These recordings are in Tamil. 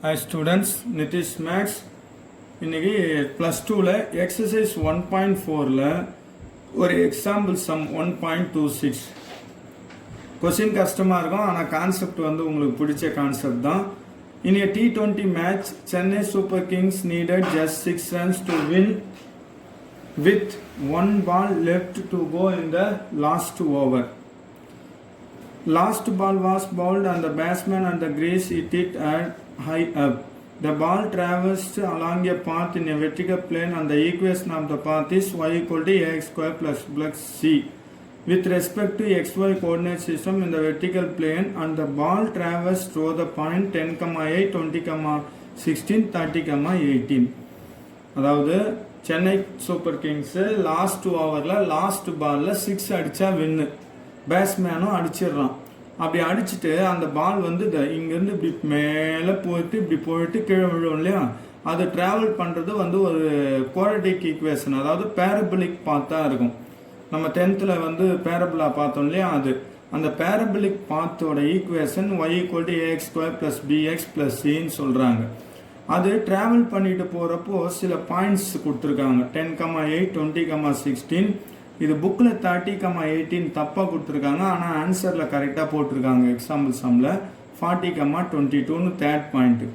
Hi students, Nitish Max. இன்னைக்கு plus 2ல exercise 1.4ல ஒரு example sum 1.26 question கஷ்டமா இருக்கும் ஆனா கான்செப்ட் வந்து உங்களுக்கு பிடிச்ச கான்செப்ட் தான். In a T20 match, Chennai Super Kings needed just 6 runs to win with one ball left to go in the last over. Last ball was bowled and the batsman and the crease hit it at high up. The ball traversed along a path in a vertical plane and the equation of the path is y equal to ax square plus c. With respect to xy coordinate system in the vertical plane and the ball traversed through the point 10,8, 20,16, 30,18. அதாவது சென்னை சூப்பர் கிங்ஸ் லாஸ்ட் ஓவரில் லாஸ்ட் பாலில் 6 அடித்தா வின்னு, பேட்ஸ்மேனும் அடிச்சிடுறான். அப்படி அடிச்சுட்டு அந்த பால் வந்து இங்கேருந்து இப்படி மேலே போயிட்டு இப்படி போயிட்டு கீழே விழும் இல்லையா, அது ட்ராவல் பண்ணுறது வந்து ஒரு குவாட்ரேட்டிக் ஈக்குவேஷன், அதாவது பேரபிளிக் பாத்தாக இருக்கும். நம்ம 10th வந்து பேரபிளா பார்த்தோம் இல்லையா, அது அந்த பேரபிளிக் பாத்தோட equation y equal to ax square plus bx plus cன்னு சொல்கிறாங்க. அது ட்ராவல் பண்ணிட்டு போகிறப்போ சில பாயிண்ட்ஸ் கொடுத்துருக்காங்க. 10,8, 20,16. இது புக்கில் 30,18 தப்பாக கொடுத்துருக்காங்க, ஆனால் ஆன்சரில் கரெக்டாக போட்டிருக்காங்க. எக்ஸாம்பிள் சம்மில் 40,22ன்னு தேர்ட் பாயிண்ட்டு.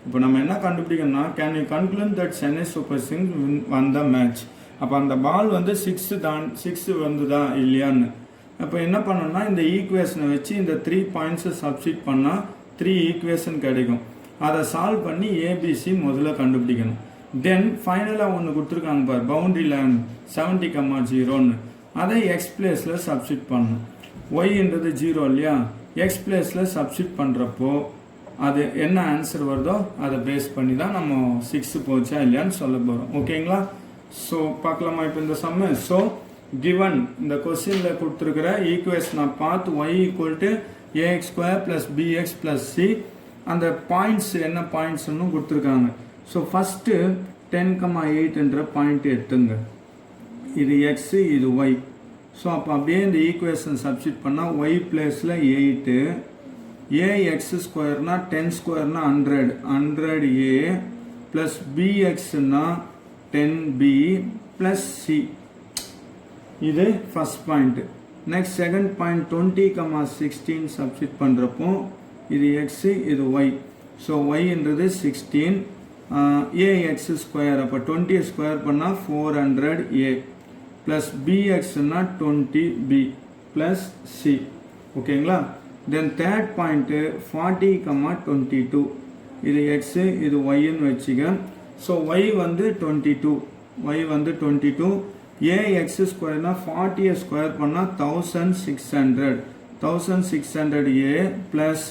இப்போ நம்ம என்ன கண்டுபிடிக்கணும்னா, can you conclude that Chennai super kings won the match. அப்போ அந்த பால் வந்து 6 வந்துதா இல்லையான்னு அப்போ என்ன பண்ணணும்னா, இந்த ஈக்குவேஷனை வச்சு இந்த 3 பாயிண்ட்ஸை சப்ஸ்டிட் பண்ணால் 3 ஈக்குவேஷன் கிடைக்கும். அதை சால்வ் பண்ணி ஏபிசி முதல்ல கண்டுபிடிக்கணும். தென் ஃபைனலாக ஒன்று கொடுத்துருக்காங்க பார், பவுண்டரி லைன் 70,0ன்னு, அதை எக்ஸ் பிளேஸில் சப்ஸ்டிட் பண்ணணும். ஒய்ன்றது 0 இல்லையா, எக்ஸ் பிளேஸில் சப்ஸ்டிட் பண்ணுறப்போ அது என்ன ஆன்சர் வருதோ அதை பேஸ் பண்ணி தான் நம்ம 6 போச்சா இல்லையான்னு சொல்ல போகிறோம். ஓகேங்களா? ஸோ பார்க்கலாமா இப்போ இந்த சம்மு. ஸோ கிவன் இந்த கொஸ்டினில் கொடுத்துருக்கிற ஈக்குவேஷனை பார்த்து y equal to a x square plus b x plus c, அந்த பாயிண்ட்ஸ் என்ன பாயிண்ட்ஸ்ன்னு கொடுத்துருக்காங்க. ஸோ ஃபஸ்ட்டு 10,8ன்ற பாயிண்ட் எடுத்துங்க, இது எக்ஸு இது ஒய். ஸோ அப்போ அப்படியே இந்த ஈக்குவேஷன் சப்ஸ்டிட் பண்ணால் ஒய் பிளேஸில் 8, ஏஎக்ஸ் ஸ்கொயர்னா 10 ஸ்கொயர்னா 100 ஏ ப்ளஸ் பிஎக்ஸ்னா 10b ப்ளஸ் சி. இது first point. Next second point 20,16 substitute பண்ணுறப்போ இது எக்ஸு இது ஒய். ஸோ ஒய்ன்றது 16, ஏஎக்ஸ் ஸ்கொயர், அப்போ 20 ஸ்கொயர் பண்ணால் 400 ஏ ப்ளஸ் பிஎக்ஸ்னா 20b ப்ளஸ் சி. ஓகேங்களா? தென் தேர்ட் பாயிண்ட்டு 40,22, இது எக்ஸு இது ஒய்ன்னு வச்சுக்க. ஸோ ஒய் வந்து 22, ஏஎக்ஸ் ஸ்கொயர்னா 40 ஸ்கொயர் பண்ணால் 1600 ஏ ப்ளஸ்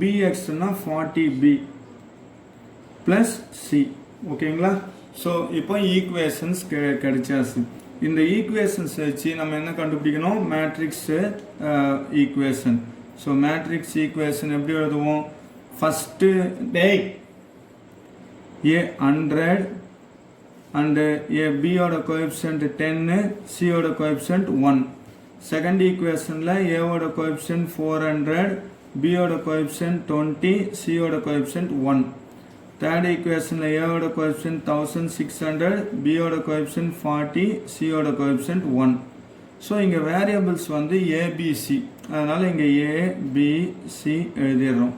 பிஎக்ஸ்னா 40b ப்ளஸ் சி. ஓகேங்களா? ஸோ இப்போ ஈக்குவேஷன்ஸ் கிடைச்சாச்சு. இந்த ஈக்குவேஷன்ஸ் வச்சு நம்ம என்ன கண்டுபிடிக்கணும், matrix equation. So matrix equation எப்படி எழுதுவோம், ஃபஸ்ட்டு ஏ 100 அண்டு ஏ பியோட கோஎஃபிஷியன்ட் 10, சியோட கோஎஃபிஷியன்ட் 1. செகண்ட் ஈக்குவேஷனில் ஏவோட கோஎஃபிஷியன்ட் 400, பியோட கோஎஃபிஷியன்ட் 20, சியோட கோஎஃபிஷியன்ட் 1. தேர்ட் ஈக்குவேஷனில் ஏவோட கோஎஃபிஷியன்ட் 1600, பியோட கோஎஃபிஷியன்ட் 40, சியோட கோஎஃபிஷியன்ட் 1. ஸோ இங்கே வேரியபிள்ஸ் வந்து ஏபிசி, அதனால் இங்கே ஏபிசி எழுதிடுறோம்.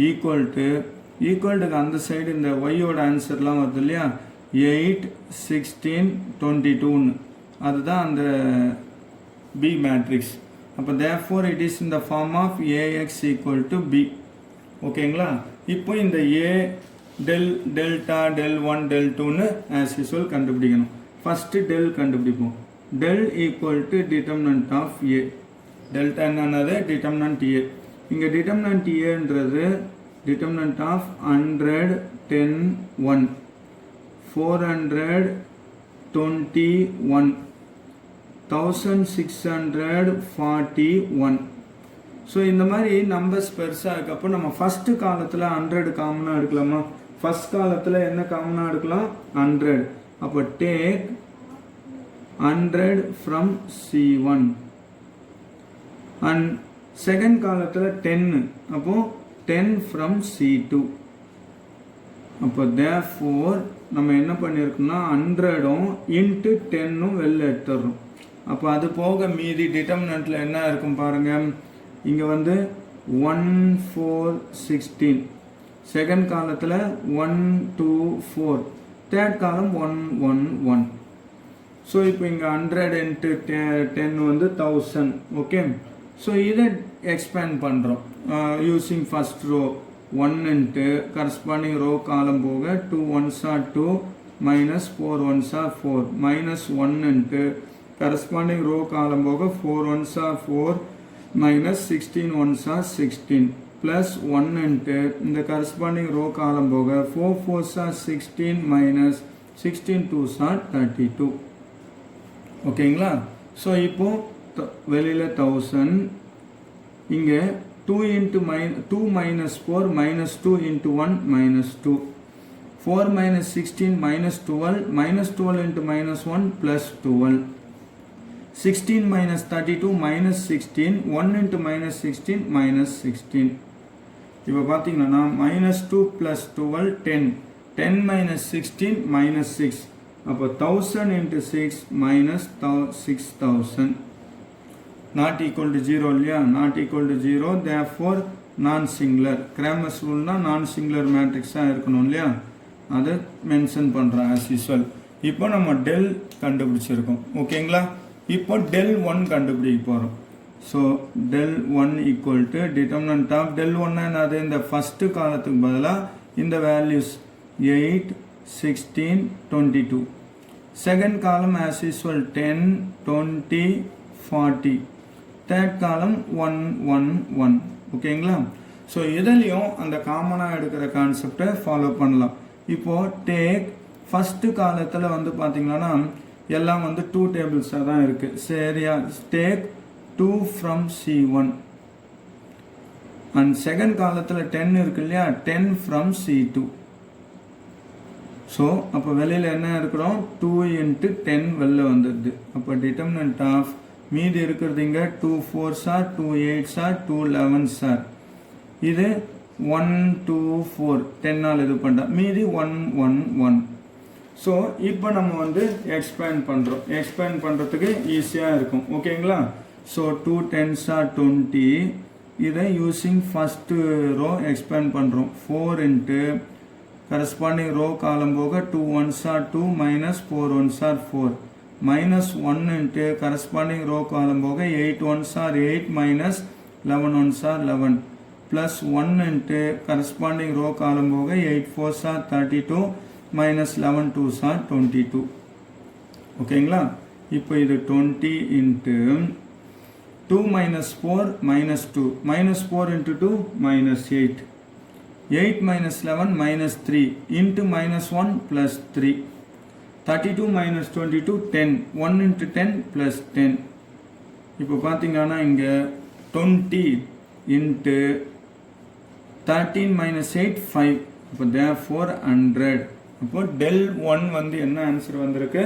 ஈக்குவல்ட்டுக்கு அந்த சைடு இந்த ஒய்யோட ஆன்சர்லாம் வருது இல்லையா, 8, 16, 22ன்னு, அதுதான் அந்த பி மேட்ரிக்ஸ். அப்போ therefore it is in the form of ax equal to b. ஓகேங்களா? இப்போ இந்த a டெல்டா del 1 del 2ன்னு as usual கண்டுபிடிக்கணும். ஃபஸ்ட்டு டெல் கண்டுபிடிப்போம். Del equal to determinant of a. Delta என்னது, டிட்டர்மினன்ட் a. இங்கே டிட்டர்மினன்ட் ஏன்றது டிட்டர்மினன்ட் ஆஃப் 100, 10, 1, 421, 1641. ஸோ இந்த மாதிரி நம்பர்ஸ் பெருசாக இருக்கப்போ நம்ம ஃபஸ்ட்டு காலத்தில் 100 காமனாக எடுக்கலாமா, ஃபஸ்ட் காலத்தில் என்ன காமனாக எடுக்கலாம், 100. அப்போ take 100 from C1 and second காலத்தில் 10, அப்போது 10 from C2. அப்போ therefore நம்ம என்ன பண்ணியிருக்கோம்னா 100ம் இன்ட்டு 10ம் வெளில எடுத்துடுறோம். அப்போ அது போக மீதி டிட்டர்மினண்ட்டில் என்ன இருக்கும் பாருங்கள். இங்கே வந்து 1 4 16, செகண்ட் காலத்தில் 1 2 4, தேர்ட் காலம் 1 1 1. ஸோ இப்போ இங்கே 100 இன்ட்டு 10 வந்து 1000. ஓகே, ஸோ இதை எக்ஸ்பேண்ட் பண்ணுறோம் using first row 1 into corresponding row column போக 2 1s are 2 minus 4 1s are 4 minus 1 into corresponding row column போக 4 1s are 4 minus 16 1s are 16 plus 1 into இந்த கரஸ்பாண்டிங் ரோ காலம் போக 4 4s are 16 minus 16 2s are 32. ஓகேங்களா? ஸோ இப்போ வெளியில் 1000, இங்கே 2 into 2 minus 4 minus 2 into 1 minus 2, 4 minus 16 minus 12 minus 12 into minus 1 plus 12, 16 minus 32 minus 16, 1 into minus 16 minus 16. இப்போ பார்த்தீங்கன்னா minus 2 plus 12 10, 10 minus 16 minus 6. அப்போ 1000 into 6 minus 6000 not equal to 0 இல்லையா? not equal to 0, therefore non singular. Cramer's ரூல்னா நான் சிங்குலர் மேட்ரிக்ஸாக இருக்கணும் இல்லையா? அதை மென்ஷன் பண்ணுறேன் ஆஸ் யூஸ்வல். இப்போ நம்ம டெல் கண்டுபிடிச்சிருக்கோம். ஓகேங்களா? இப்போ del 1 கண்டுபிடிக்க போகிறோம். So del 1 equal to determinant of del 1 என்னது? இந்த ஃபஸ்ட்டு காலத்துக்கு பதிலாக இந்த values 8 16 22, second column as usual 10 20 40, third column 1 1 1. ஓகேங்களா? ஸோ இதுலேயும் அந்த காமனாக எடுக்கிற கான்செப்டை ஃபாலோ பண்ணலாம். இப்போது டேக் ஃபஸ்ட்டு காலத்தில் வந்து பார்த்திங்கன்னா எல்லாம் வந்து 2 டேபிள்ஸாக தான் இருக்குது. சரியா? Take 2 from C1 and second காலத்தில் 10 இருக்கு இல்லையா? 10 from C2. ஸோ அப்போ வெளியில் என்ன இருக்கிறோம்? 2 into 10 வெளில வந்துடுது. அப்போ டிட்டர்மினன்ட் ஆஃப் மீதி இருக்கிறது இங்கே 2 4s are 2 8s are 2 11s are. இது 1 2 4 10 இது பண்ணுறோம். மீதி 1 1 1. ஸோ இப்போ நம்ம வந்து எக்ஸ்பேண்ட் பண்ணுறோம். எக்ஸ்பேண்ட் பண்ணுறதுக்கு ஈஸியாக இருக்கும். ஓகேங்களா? ஸோ 2 10s are 20, இதை யூஸிங் ஃபஸ்ட்டு ரோ எக்ஸ்பேண்ட் பண்ணுறோம். 4 இன்ட்டு கரஸ்பாண்டிங் ரோ காலம் போக 2 1s are 2 minus 4 1s are 4 minus 1 into corresponding row column போக 8 1s are 8 minus 11 1s are 11 plus 1 into corresponding row column போக 8 4s are 32 minus 11 2s are 22. ஓகேங்களா? இப்போ இது 20 into 2 minus 4 minus 2 minus 4 into 2 minus 8, 8 minus 11 minus 3 into minus 1 plus 3, 32 minus 22 10, 1 into 10 plus 10. இப்போ பார்த்தீங்கன்னா இங்கே 20 into 13 minus 8 5. அப்போ therefore 100. அப்போ del 1 வந்து என்ன ஆன்சர் வந்திருக்கு?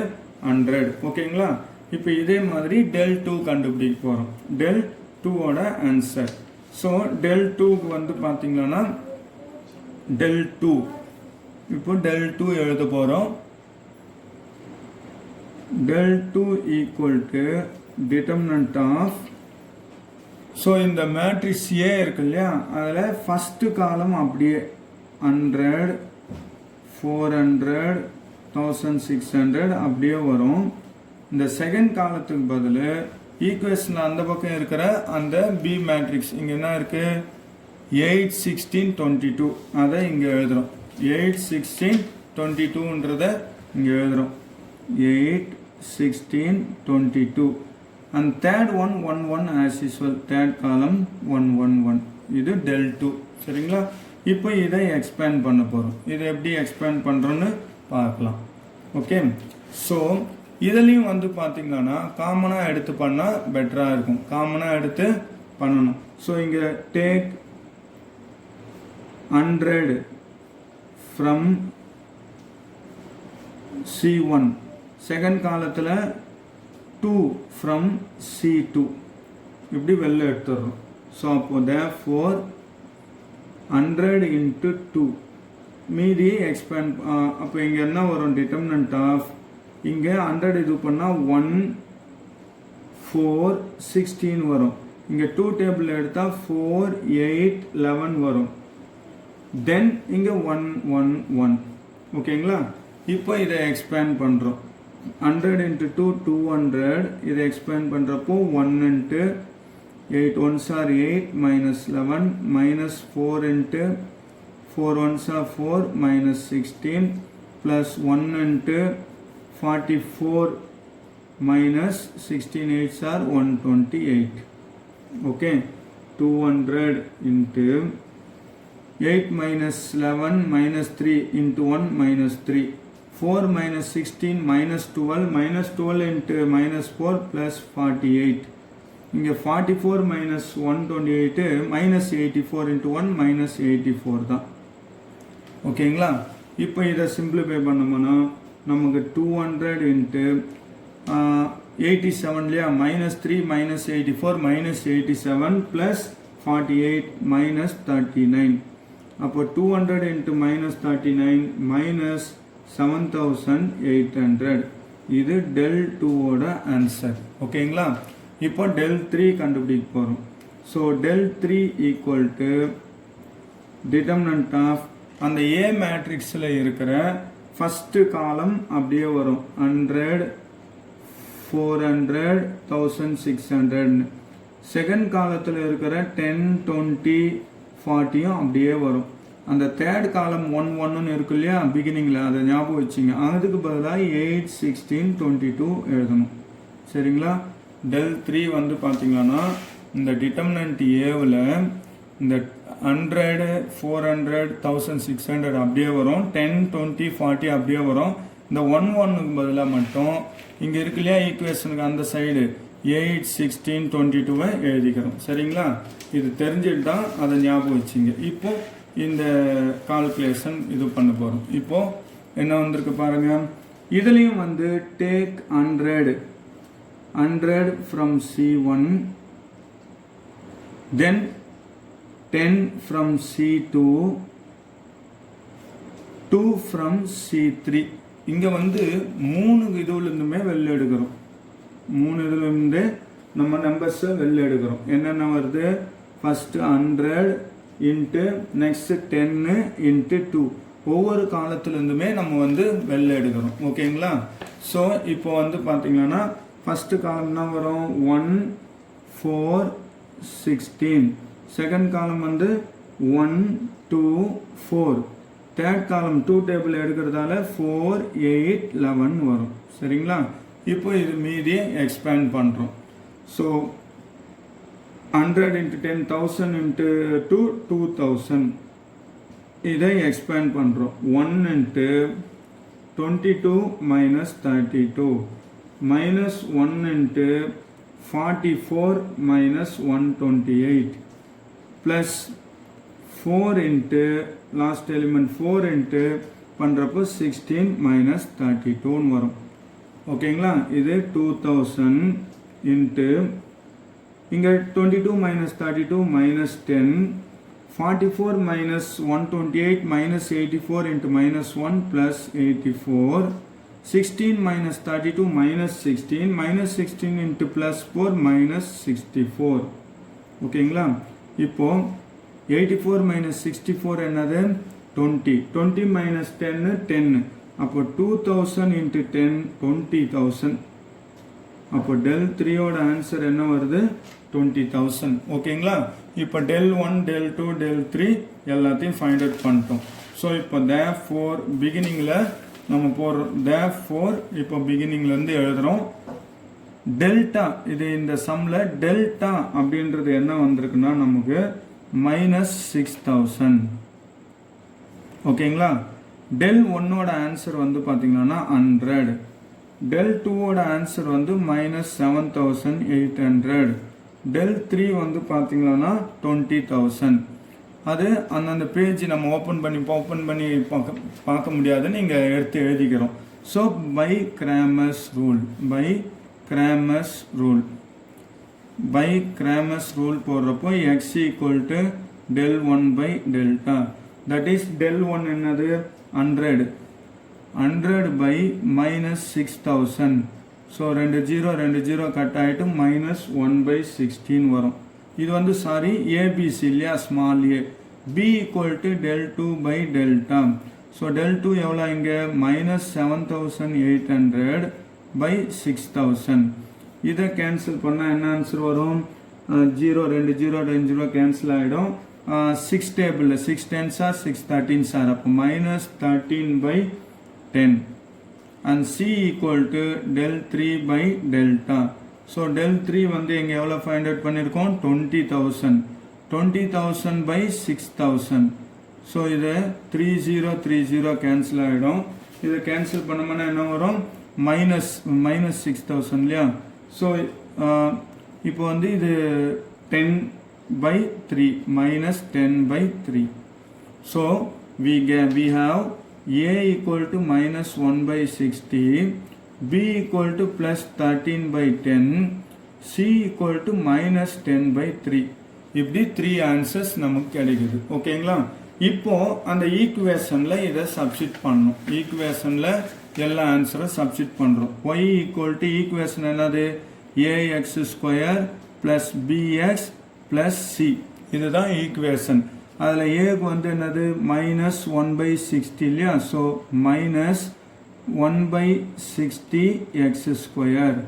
100. ஓகேங்களா? இப்போ இதே மாதிரி del 2 கண்டுபிடிக்க போகிறோம். del 2ஓட ஆன்சர். ஸோ del 2க்கு வந்து பார்த்தீங்கன்னா del 2, இப்போ del 2 எழுத போகிறோம். del 2 equal to determinant of, so இந்த மேட்ரிக்ஸ் ஏ இருக்கு இல்லையா? அதில் ஃபஸ்ட்டு காலம் அப்படியே 100 400 1600 அப்படியே வரும். இந்த செகண்ட் காலத்துக்கு பதில் ஈக்குவேஷன் அந்த பக்கம் இருக்கிற அந்த பி மேட்ரிக்ஸ் இங்கே என்ன இருக்குது? 8 16 22 அதை இங்கே எழுதுகிறோம். 8 16 22ன்றதை இங்கே எழுதுகிறோம். 8 16 22 and third one 1 1 as usual, third column 1 1 1. இது del 2. சரிங்களா? இப்போ இதை எக்ஸ்பேண்ட் பண்ண போகிறோம். இதை எப்படி எக்ஸ்பேண்ட் பண்ணுறோன்னு பார்க்கலாம். ஓகே, ஸோ இதுலேயும் வந்து பார்த்திங்கன்னா காமனாக எடுத்து பண்ணால் பெட்டராக இருக்கும். காமனாக எடுத்து பண்ணணும். ஸோ இங்கே டேக் 100 from C1, செகண்ட் காலத்தில் 2 from C2 இப்படி வெளில எடுத்துடுறோம். ஸோ அப்போ therefore 100 into 2 மீதி எக்ஸ்பேண்ட் அப்போ இங்கே என்ன வரும் டிட்டர்மினன்ட் ஆஃப் இங்கே 100 இது பண்ணால் 1 4 16 வரும் இங்கே 2 டேபிள் எடுத்தால் 4 8 11 வரும் தென் இங்கே 1 1 1 ஓகேங்களா இப்போ இதை எக்ஸ்பேண்ட் பண்ணுறோம் 100 into 2 200 இதை எக்ஸ்பேண்ட் பண்ணுறப்போ 1 into 8 ones are 8 minus 11 minus 4 into 4 ones are 4 minus 16 plus 1 into 44 minus 16 8s are 128 okay 200 into 8 minus 11 minus 3 into 1 minus 3 4 minus 16 minus 12 into minus 4 plus 48 இங்கே 44 minus 128 minus 84 into 1 minus 84 தான் ஓகேங்களா இப்போ இதை சிம்பிளிஃபை பண்ணோம்னா நமக்கு 200 into 87 இல்லையா minus 3 minus 84 minus 87 plus 48 minus 39 அப்போ 200 into minus 39 minus 7800 இது del 2 ஓட ஆன்சர் ஓகேங்களா இப்போ del 3 கண்டுபிடிக்க போறோம் so del 3 equal to determinant of அந்த A மேட்ரிக்ஸில் இருக்கிற ஃபர்ஸ்ட் காலம் அப்படியே வரும் 100 400 1600 செகண்ட் காலத்தில் இருக்கிற 10 20 40 அப்படியே வரும் அந்த தேர்ட் காலம் 1 1 இருக்கு இல்லையா பிகினிங்கில் அதை ஞாபகம் வச்சுங்க அதுக்கு பதிலாக 8 16 22 எழுதணும் சரிங்களா del 3 வந்து பார்த்தீங்கன்னா இந்த டிட்டர்மினன்ட் ஏவில் இந்த 100 400 1600 அப்படியே வரும் 10 20 40 அப்படியே வரும் இந்த 1 1க்கு பதிலாக மட்டும் இங்கே இருக்கு இல்லையா ஈக்குவேஷனுக்கு அந்த சைடு 8 16 22 எழுதிக்கிறோம் சரிங்களா இது தெரிஞ்சுட்டு தான் அதை ஞாபகம் வச்சுங்க இப்போ இந்த கால்குலேஷன் இது பண்ண போகிறோம் இப்போ என்ன வந்திருக்கு பாருங்க இதுலேயும் வந்து take 100 from C1 then 10 from C2 2 from C3 இங்கே வந்து 3 இதுலேருந்துமே வெளில எடுக்கிறோம் 3 இதுலேருந்து நம்ம நம்பர்ஸை வெளில எடுக்கிறோம் என்னென்ன வருது ஃபஸ்ட்டு 100 இன்ட்டு நெக்ஸ்ட் 10 இன்ட்டு 2 ஒவ்வொரு காலத்துலேருந்துமே நம்ம வந்து வெளில எடுக்கிறோம் ஓகேங்களா ஸோ இப்போ வந்து பார்த்தீங்கன்னா ஃபஸ்ட்டு காலம்னா வரும் 1 4 16 செகண்ட் காலம் வந்து 1 2 4 தேர்ட் காலம் 2 டேபிள் எடுக்கிறதால 4 8 11 வரும் சரிங்களா இப்போ இது மீதியை எக்ஸ்பேண்ட் பண்ணுறோம் ஸோ 100 into 10,000 into 2 2000 இதை எக்ஸ்பேண்ட் பண்ணுறோம் 1 into 22 minus 32 minus 1 into 44 minus 128 plus 4 into last element 4 into பண்ணுறப்போ 16 minus 32 வரும் ஓகேங்களா இது 2000 into இங்கே 22 minus 32 minus 10 44 minus 128 minus 84 into minus 1 plus 84 16 minus 32 minus 16 into plus 4 minus 64 ஓகேங்களா இப்போ 84 minus 64 என்னது 20 minus 10 அப்போ 2000 into 10 20,000 அப்போ del 3 ஓட ஆன்சர் என்ன வருது 20,000 ஓகேங்களா இப்போ del 1 del 2 del 3 எல்லாத்தையும் ஃபைண்ட் அவுட் பண்ணிட்டோம் ஸோ இப்போ therefore பிகினிங்கில் நம்ம போடுறோம் therefore இப்போ பிகினிங்லேருந்து எழுதுகிறோம் டெல்டா இது இந்த சம்மில் டெல்டா அப்படின்றது என்ன வந்திருக்குன்னா நமக்கு -6000 ஓகேங்களா del 1ஓட ஆன்சர் வந்து பார்த்தீங்கன்னா 100 del 2ஓட ஆன்சர் வந்து -7800 del 3 வந்து பார்த்தீங்கன்னா 20,000 அது அந்தந்த பேஜ் நம்ம ஓப்பன் பண்ணி பார்க்க முடியாது நீங்கள் எடுத்து எழுதிக்கிறோம் ஸோ பை கிராமர்ஸ் ரூல் போடுறப்போ x equal to del 1 by delta that is del 1 என்னது 100 by minus 6000. so 2 0 கட் ஆயிட்டு minus 1 by 16 வரும். இது வந்து சாரி ABC இல்லையா small a. B equal to del 2 by delta. so del 2 எவ்வளோ இங்க minus 7800 by 6000. இதை கேன்சல் பண்ணா என்ன ஆன்சர் வரும் 0 கேன்சல் ஆயிடும். 6 table 6 10s are 6 13s are அப்போ minus 13 by 10 and C equal to del 3 by delta. so del 3 வந்து எங்க எவ்வளவு ஃபைண்ட் அவுட் பண்ணிருக்கோம் 20000 by 6000. so இது 30 கேன்சல் ஆயிடும். இதை கேன்சல் பண்ணோம்னா என்ன வரும் minus 6000 இல்லையா. so இப்போ வந்து இது 10 by 3 minus 10 by 3. so we have A equal to minus 1 by 60, B equal to plus 13 by 10, C equal to minus 10 by 3. இப்படி 3 answers நமக்கு கிடைக்குது. ஓகேங்களா. இப்போ அந்த ஈக்குவேஷன்ல இதை சப்ஸ்டிட் பண்ணணும். ஈக்குவேஷன்ல எல்லா ஆன்சரை சப்ஸ்டிட் பண்றோம். y equal to ஈக்குவேஷன் என்னது ax square plus bx plus c. இதுதான் ஈக்குவேஷன். அதில் ஏக்கு வந்து என்னது minus 1 by 60 இல்லையா. So minus 1 by 60 x square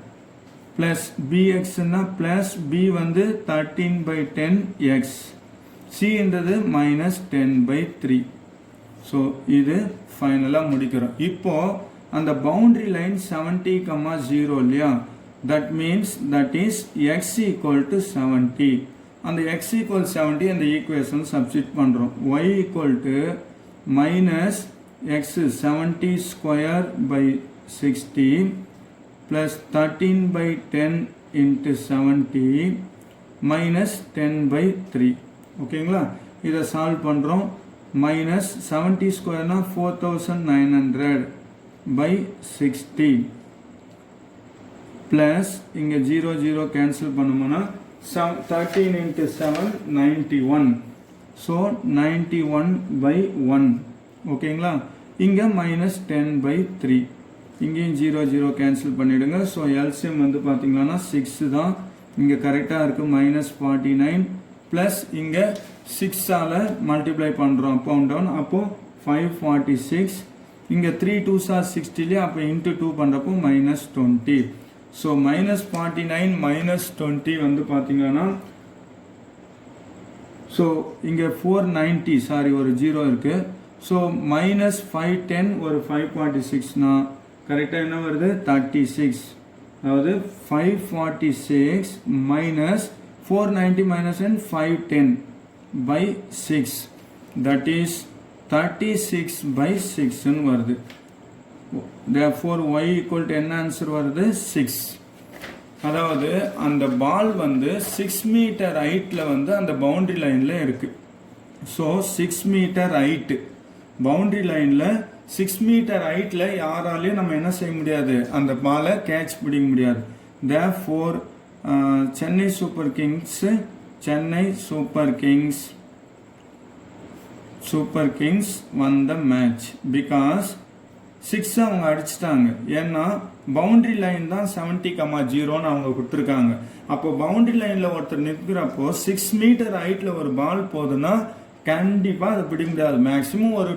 plus bxன்னா பிளஸ் b வந்து 13 by 10 x, cன்றது minus 10 by 3. ஸோ இது ஃபைனலாக முடிக்கிறோம். இப்போ அந்த பவுண்டரி லைன் 70,0 இல்லையா. that means that is x equal to 70. அந்த x equal 70 அந்த ஈக்குவேஷன் சப்ஸ்டிட் பண்றோம். y equal to minus x 70 square by 60 plus 13 by 10 into 70 minus 10 by 3. ஓகேங்களா. இதை சால்வ் பண்றோம். minus 70 ஸ்கொயர்னா 4900 by 60 plus இங்க 0 கேன்சல் பண்ணுமோனா 13 into 7 91. so 91 by 1. ஓகேங்களா. இங்க minus 10 by 3. இங்கேயும் 0 கேன்சல் பண்ணிடுங்க. so LCM வந்து பாத்தீங்கன்னா 6 தான் இங்க கரெக்டா இருக்கு. minus 49 plus இங்க 6 ஆல மல்டிப்ளை பண்றோம் அப் அண்ட் டவுன். அப்போ 546. இங்க 3 2s are 60 இல்லையா. அப்போ into 2 பண்றப்போ minus 20. so minus 49 minus 20 வந்து பாத்தீங்கன்னா so இங்க 490 சாரி ஒரு 0 இருக்கு. so minus 510 ஒரு 546 னா கரெக்டா என்ன வருது 36. அதாவது 546 minus 490 minus 510 by 6, that is 36 by 6 ன்னு வருது. therefore y equal to என்ன ஆன்சர் வருது 6. அதாவது அந்த பால் வந்து 6 மீட்டர் ஹைட்ல வந்து அந்த பவுண்டரி லைன்ல இருக்கு. ஸோ 6 மீட்டர் ஹைட் பவுண்டரி லைன்ல 6 மீட்டர் ஹைட்ல யாராலையும் நம்ம என்ன செய்ய முடியாது அந்த பாலை கேட்ச் பிடிக்க முடியாது. therefore Chennai super kings won the match because 6 அவங்க அடிச்சிட்டாங்க. ஏன்னா பவுண்டரி லைன் தான் 70,0 அவங்க கொடுத்துருக்காங்க. அப்போ பவுண்டரி லைன்ல ஒருத்தர் நிற்கிறப்போ 6 மீட்டர் ஹைட்ல ஒரு பால் போகுதுன்னா கண்டிப்பா அது பிடிக்க முடியாது. மேக்சிமம் ஒரு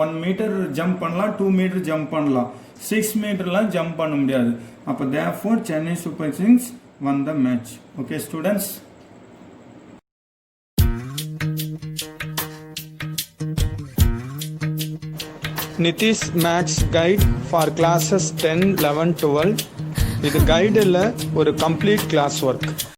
1 மீட்டர் ஜம்ப் பண்ணலாம், 2 மீட்டர் ஜம்ப் பண்ணலாம், 6 மீட்டர்லாம் ஜம்ப் பண்ண முடியாது. அப்போ therefore Chennai super kings won the match. okay students. Nitish maths guide for classes 10, 11, 12. இது கைடில் ஒரு கம்ப்ளீட் கிளாஸ் ஒர்க்.